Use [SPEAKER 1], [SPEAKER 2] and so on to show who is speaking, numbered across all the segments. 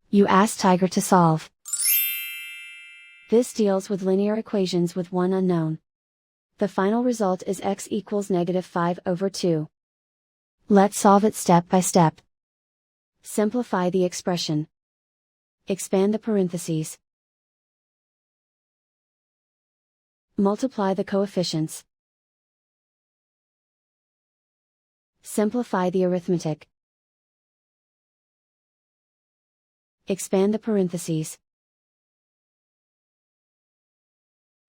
[SPEAKER 1] You ask Tiger to solve. This deals with linear equations with one unknown. The final result is x equals -5/2. Let's solve it step by step. Simplify the expression. Expand the parentheses. Multiply the coefficients. Simplify the arithmetic. Expand the parentheses.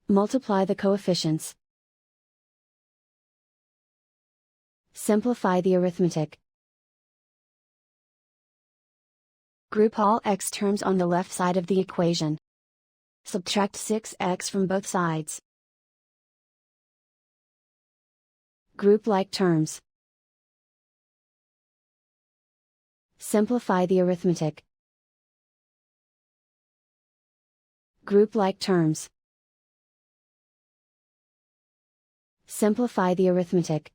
[SPEAKER 1] Multiply the coefficients. Simplify the arithmetic. Group all x terms on the left side of the equation. Subtract 6x from both sides. Group like terms. Simplify the arithmetic. Group like terms. Simplify the arithmetic.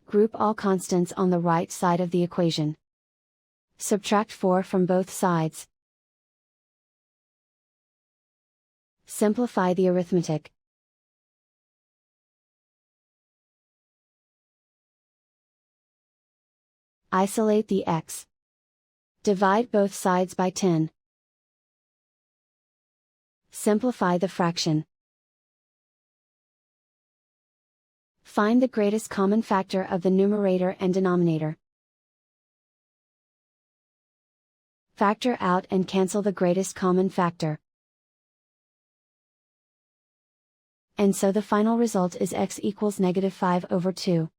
[SPEAKER 1] Group all constants on the right side of the equation. Subtract 4 from both sides. Simplify the arithmetic. Isolate the x. Divide both sides by 10. Simplify the fraction. Find the greatest common factor of the numerator and denominator. Factor out and cancel the greatest common factor. And so the final result is x equals -5/2.